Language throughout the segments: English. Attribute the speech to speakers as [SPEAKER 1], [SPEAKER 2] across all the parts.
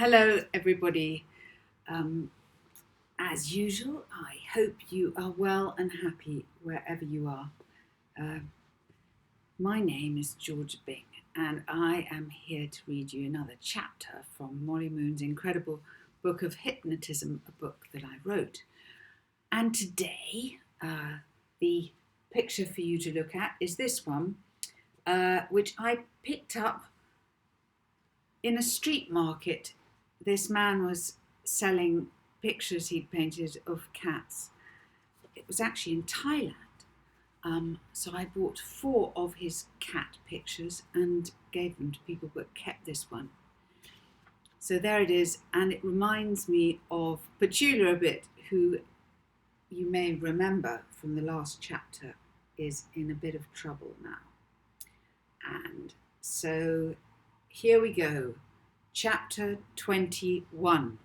[SPEAKER 1] Hello, everybody. As usual, I hope you are well and happy wherever you are. My name is Georgia Byng, and I am here to read you another chapter from Molly Moon's incredible book of Hypnotism, a book that I wrote. And today, the picture for you to look at is this one, which I picked up in a street market. This man was selling pictures he'd painted of cats. It was actually in Thailand. So I bought 4 of his cat pictures and gave them to people, but kept this one. So there it is, and it reminds me of Petula a bit, who you may remember from the last chapter is in a bit of trouble now. And so here we go. Chapter 21.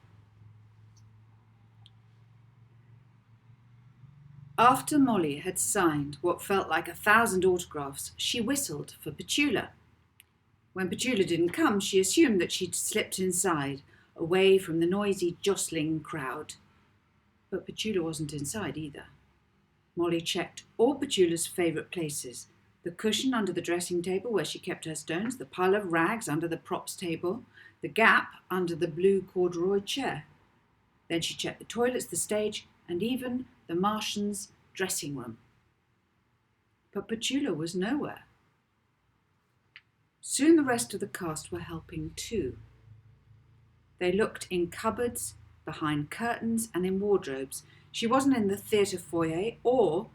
[SPEAKER 1] After Molly had signed what felt like 1,000 autographs, she whistled for Petula. When Petula didn't come, she assumed that she'd slipped inside, away from the noisy, jostling crowd. But Petula wasn't inside either. Molly checked all Petula's favourite places: the cushion under the dressing table where she kept her stones, the pile of rags under the props table, the gap under the blue corduroy chair. Then she checked the toilets, the stage, and even the Martian's dressing room. But Petula was nowhere. Soon the rest of the cast were helping too. They looked in cupboards, behind curtains, and in wardrobes. She wasn't in the theatre foyer or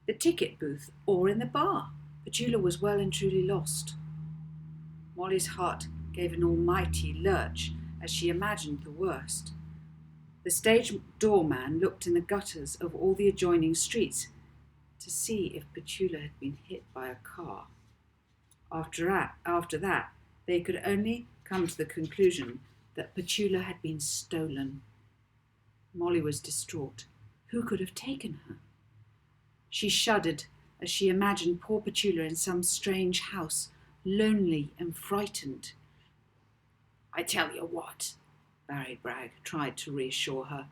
[SPEAKER 1] the ticket booth or in the bar. Petula was well and truly lost. Molly's heart gave an almighty lurch as she imagined the worst. The stage doorman looked in the gutters of all the adjoining streets to see if Petula had been hit by a car. After that, they could only come to the conclusion that Petula had been stolen. Molly was distraught. Who could have taken her? She shuddered as she imagined poor Petula in some strange house, lonely and frightened. "I tell you what," Barry Bragg tried to reassure her.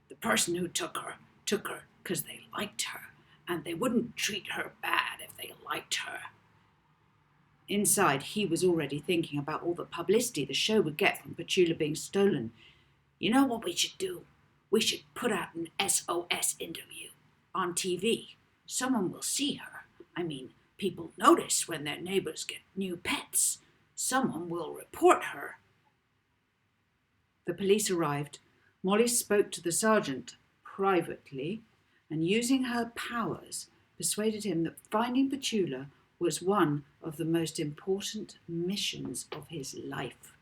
[SPEAKER 1] "The person who took her because they liked her, and they wouldn't treat her bad if they liked her." Inside, he was already thinking about all the publicity the show would get from Petula being stolen. "You know what we should do? We should put out an SOS interview on TV. Someone will see her. I mean, people notice when their neighbors get new pets. Someone will report her." The police arrived. Molly spoke to the sergeant privately and, using her powers, persuaded him that finding Petula was one of the most important missions of his life.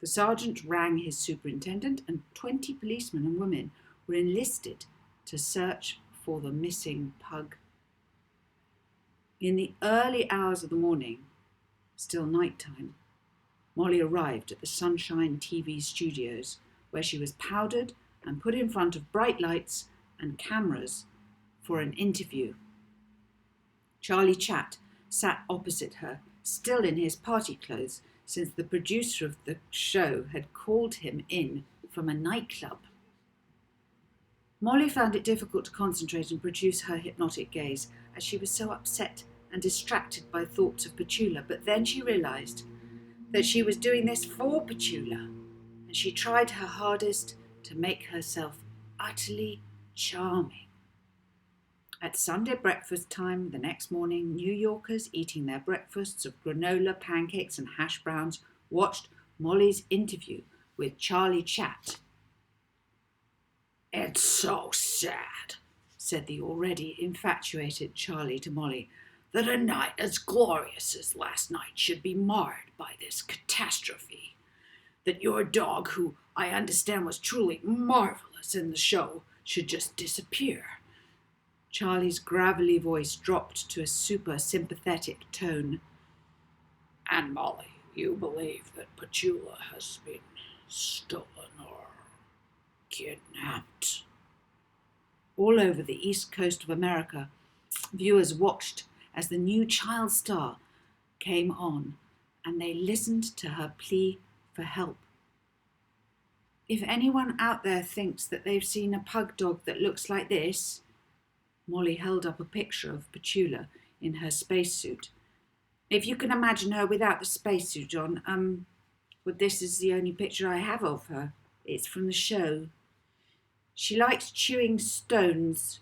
[SPEAKER 1] The sergeant rang his superintendent, and 20 policemen and women were enlisted to search for the missing pug. In the early hours of the morning, still night time, Molly arrived at the Sunshine TV studios, where she was powdered and put in front of bright lights and cameras for an interview. Charlie Chatt sat opposite her, still in his party clothes, since the producer of the show had called him in from a nightclub. Molly found it difficult to concentrate and produce her hypnotic gaze, as she was so upset and distracted by thoughts of Petula, but then she realised that she was doing this for Petula, and she tried her hardest to make herself utterly charming. At Sunday breakfast time the next morning, New Yorkers eating their breakfasts of granola, pancakes and hash browns watched Molly's interview with Charlie Chatt. "It's so sad," said the already infatuated Charlie to Molly, "that a night as glorious as last night should be marred by this catastrophe. That your dog, who I understand was truly marvellous in the show, should just disappear." Charlie's gravelly voice dropped to a super sympathetic tone. "And Molly, you believe that Petula has been stolen or kidnapped?" All over the east coast of America, viewers watched as the new child star came on, and they listened to her plea for help. If anyone out there thinks that they've seen a pug dog that looks like this, Molly held up a picture of Petula in her spacesuit. If you can imagine her without the spacesuit on, well, this is the only picture I have of her. It's from the show. She likes chewing stones.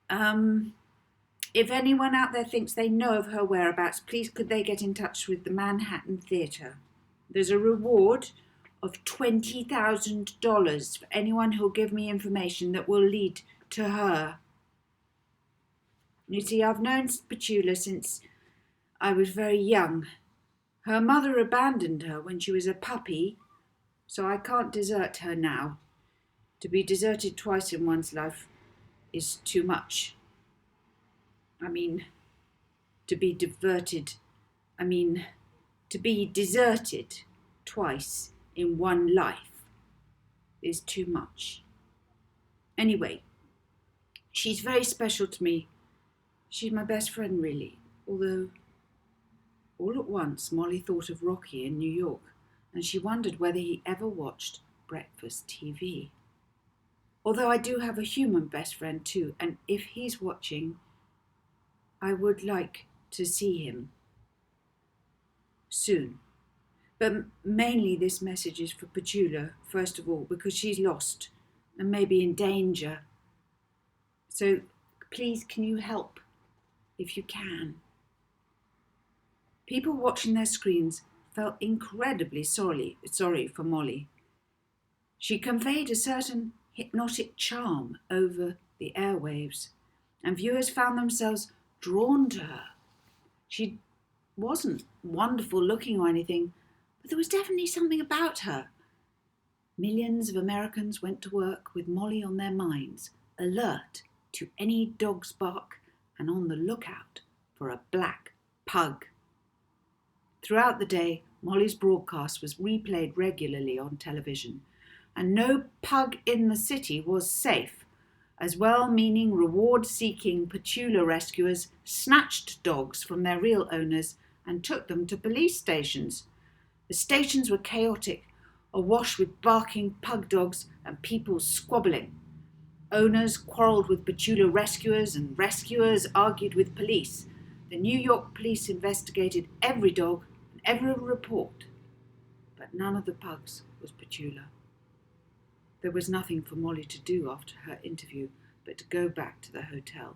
[SPEAKER 1] If anyone out there thinks they know of her whereabouts, please could they get in touch with the Manhattan Theatre. There's a reward of $20,000 for anyone who'll give me information that will lead to her. You see, I've known Petula since I was very young. Her mother abandoned her when she was a puppy, so I can't desert her now. To be deserted twice in one's life is too much. To be deserted twice in one life is too much. Anyway, she's very special to me. She's my best friend, really, although all at once Molly thought of Rocky in New York, and she wondered whether he ever watched breakfast TV. Although I do have a human best friend too, and if he's watching, I would like to see him soon. But mainly this message is for Petula, first of all, because she's lost and maybe in danger. So please, can you help if you can? People watching their screens felt incredibly sorry for Molly. She conveyed a certain hypnotic charm over the airwaves, and viewers found themselves drawn to her. She wasn't wonderful looking or anything, but there was definitely something about her. Millions of Americans went to work with Molly on their minds, alert to any dog's bark and on the lookout for a black pug. Throughout the day, Molly's broadcast was replayed regularly on television, and no pug in the city was safe, as well-meaning, reward-seeking Petula rescuers snatched dogs from their real owners and took them to police stations. The stations were chaotic, awash with barking pug dogs and people squabbling. Owners quarrelled with Petula rescuers and rescuers argued with police. The New York police investigated every dog and every report, but none of the pugs was Petula. There was nothing for Molly to do after her interview but to go back to the hotel.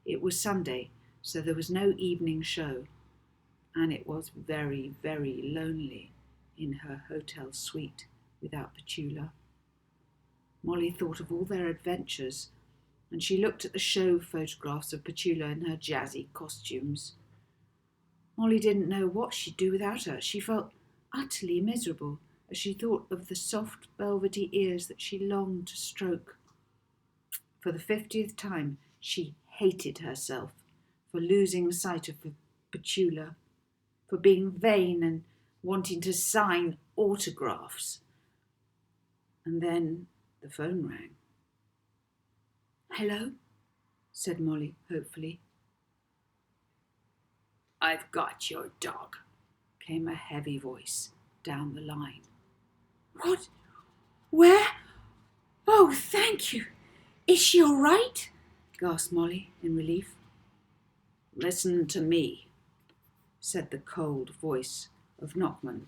[SPEAKER 1] It was Sunday, so there was no evening show, and it was very, very lonely in her hotel suite without Petula. Molly thought of all their adventures, and she looked at the show photographs of Petula in her jazzy costumes. Molly didn't know what she'd do without her. She felt utterly miserable as she thought of the soft, velvety ears that she longed to stroke. For the 50th time, she hated herself for losing sight of Petula, for being vain and wanting to sign autographs. And then the phone rang. "Hello?" said Molly, hopefully. "I've got your dog," came a heavy voice down the line. "What? Where? Oh, thank you. Is she all right?" gasped Molly in relief. "Listen to me," said the cold voice of Knockman.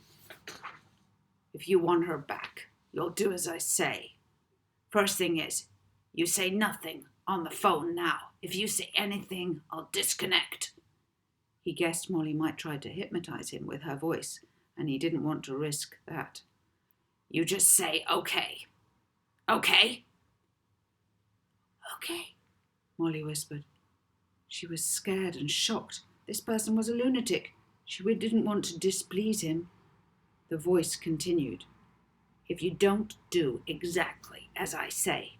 [SPEAKER 1] "If you want her back, you'll do as I say. First thing is, you say nothing on the phone now. If you say anything, I'll disconnect." He guessed Molly might try to hypnotise him with her voice, and he didn't want to risk that. "You just say okay. Okay?" "Okay," Molly whispered. She was scared and shocked. This person was a lunatic. She didn't want to displease him. The voice continued. "If you don't do exactly as I say,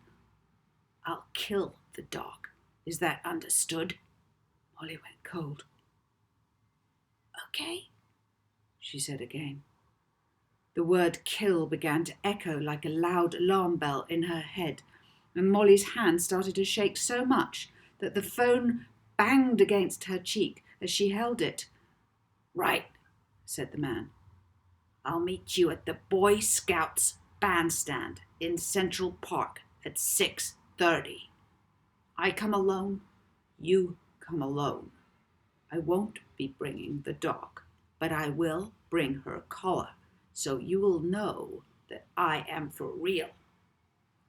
[SPEAKER 1] I'll kill the dog. Is that understood?" Molly went cold. "Okay," she said again. The word kill began to echo like a loud alarm bell in her head, and Molly's hand started to shake so much that the phone banged against her cheek as she held it. "Right," said the man. "I'll meet you at the Boy Scouts bandstand in Central Park at 6:30. I come alone, you come alone. I won't be bringing the dog, but I will bring her collar, so you will know that I am for real.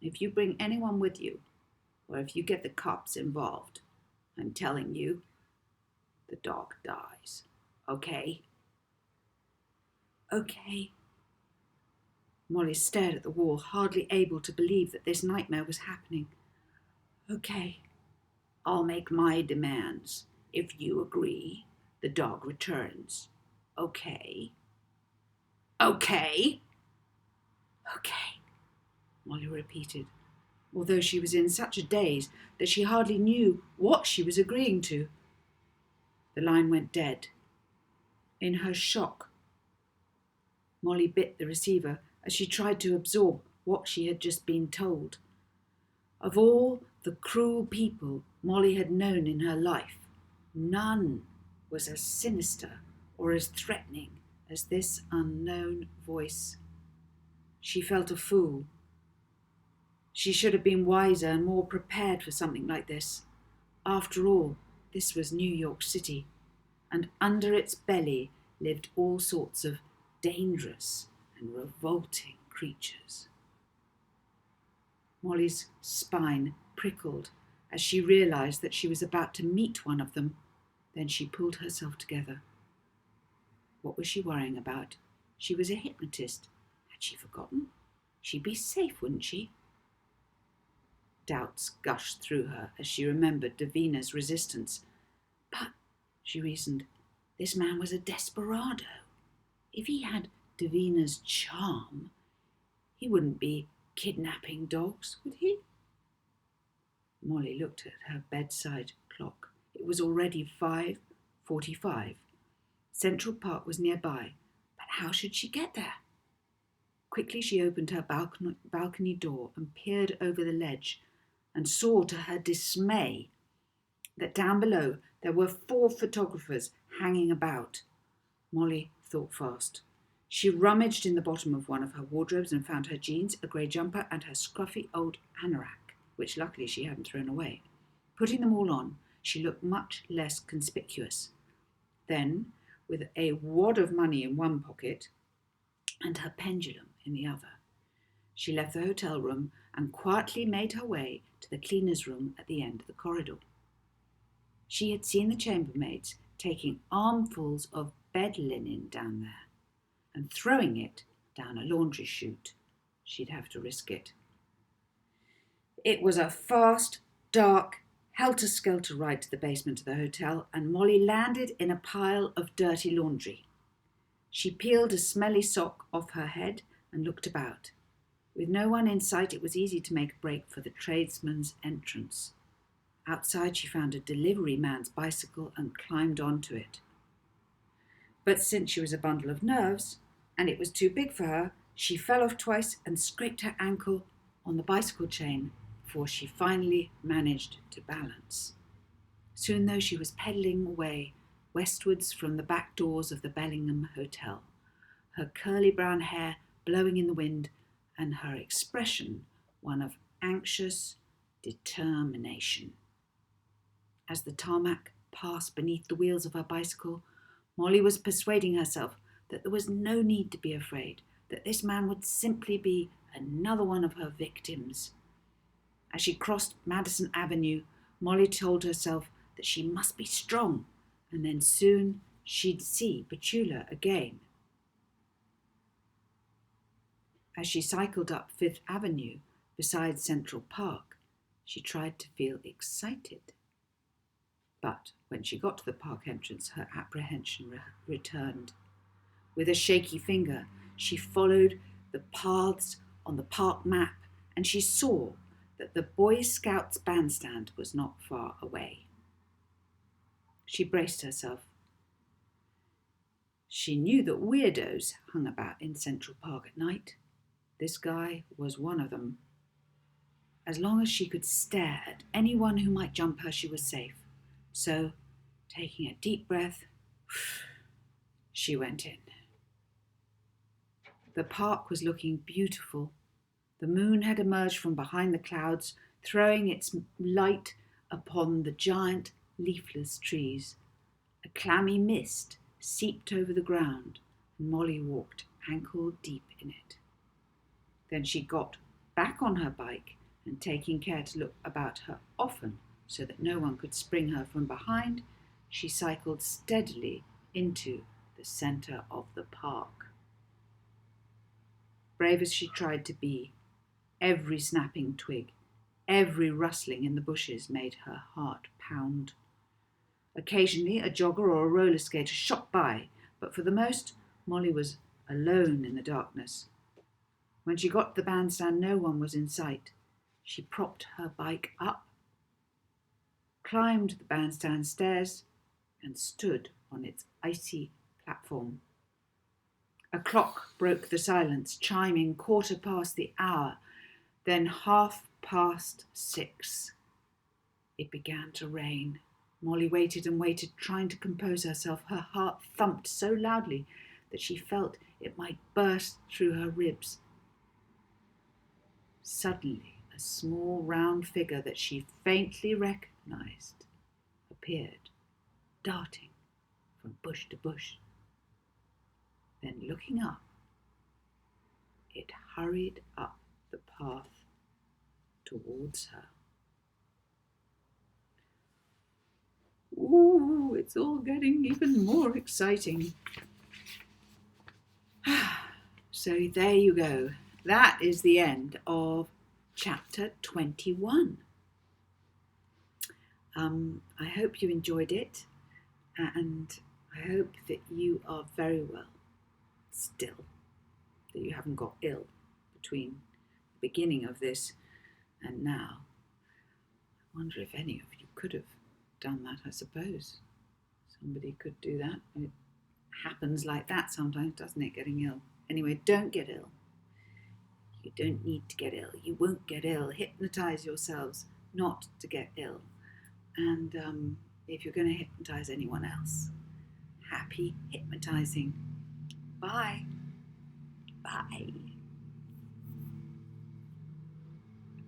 [SPEAKER 1] If you bring anyone with you, or if you get the cops involved, I'm telling you, the dog dies. Okay? Okay. Molly stared at the wall, hardly able to believe that this nightmare was happening. Okay. I'll make my demands. If you agree, the dog returns. Okay. Okay. Okay, Molly repeated, although she was in such a daze that she hardly knew what she was agreeing to. The line went dead. In her shock, Molly bit the receiver as she tried to absorb what she had just been told. Of all the cruel people Molly had known in her life, none was as sinister or as threatening as this unknown voice. She felt a fool. She should have been wiser and more prepared for something like this. After all, this was New York City, and under its belly lived all sorts of dangerous and revolting creatures. Molly's spine prickled as she realized that she was about to meet one of them. Then she pulled herself together. What was she worrying about? She was a hypnotist. Had she forgotten? She'd be safe, wouldn't she? Doubts gushed through her as she remembered Davina's resistance. But, she reasoned, this man was a desperado. If he had Davina's charm, he wouldn't be kidnapping dogs, would he? Molly looked at her bedside clock. It was already 5:45. Central Park was nearby, but how should she get there? Quickly she opened her balcony door and peered over the ledge and saw to her dismay that down below there were 4 photographers hanging about. Molly thought fast. She rummaged in the bottom of one of her wardrobes and found her jeans, a grey jumper and her scruffy old anorak, which luckily she hadn't thrown away. Putting them all on, she looked much less conspicuous. Then, with a wad of money in one pocket and her pendulum in the other, she left the hotel room and quietly made her way to the cleaner's room at the end of the corridor. She had seen the chambermaids taking armfuls of bed linen down there and throwing it down a laundry chute. She'd have to risk it. It was a fast, dark, helter-skelter ride to the basement of the hotel, and Molly landed in a pile of dirty laundry. She peeled a smelly sock off her head and looked about. With no one in sight, it was easy to make a break for the tradesman's entrance. Outside, she found a delivery man's bicycle and climbed onto it. But since she was a bundle of nerves, and it was too big for her, she fell off twice and scraped her ankle on the bicycle chain before she finally managed to balance. Soon, though, she was pedalling away westwards from the back doors of the Bellingham Hotel, her curly brown hair blowing in the wind and her expression one of anxious determination. As the tarmac passed beneath the wheels of her bicycle, Molly was persuading herself that there was no need to be afraid, that this man would simply be another one of her victims. As she crossed Madison Avenue, Molly told herself that she must be strong, and then soon she'd see Petula again. As she cycled up Fifth Avenue beside Central Park, she tried to feel excited. But when she got to the park entrance, her apprehension returned. With a shaky finger, she followed the paths on the park map, and she saw that the Boy Scouts bandstand was not far away. She braced herself. She knew that weirdos hung about in Central Park at night. This guy was one of them. As long as she could stare at anyone who might jump her, she was safe. So, taking a deep breath, she went in. The park was looking beautiful The moon had emerged from behind the clouds, throwing its light upon the giant leafless trees. A clammy mist seeped over the ground, and Molly walked ankle deep in it. Then she got back on her bike and, taking care to look about her often so that no one could spring her from behind, she cycled steadily into the centre of the park. Brave as she tried to be, every snapping twig, every rustling in the bushes made her heart pound. Occasionally a jogger or a roller skater shot by, but for the most, Molly was alone in the darkness. When she got to the bandstand, no one was in sight. She propped her bike up, climbed the bandstand stairs, and stood on its icy platform. A clock broke the silence, chiming 1/4 the hour, then 6:30. It began to rain. Molly waited and waited, trying to compose herself. Her heart thumped so loudly that she felt it might burst through her ribs. Suddenly, a small round figure that she faintly recognised appeared, darting from bush to bush. Then, looking up, it hurried up the path towards her. Ooh, it's all getting even more exciting. So there you go. That is the end of chapter 21. I hope you enjoyed it, and I hope that you are very well still, that you haven't got ill between the beginning of this and now. I wonder if any of you could have done that. I suppose somebody could do that. It happens like that sometimes, doesn't it, getting ill? Anyway, don't get ill. You don't need to get ill. You won't get ill. Hypnotise yourselves not to get ill. And if you're going to hypnotise anyone else, happy hypnotising. Bye. Bye.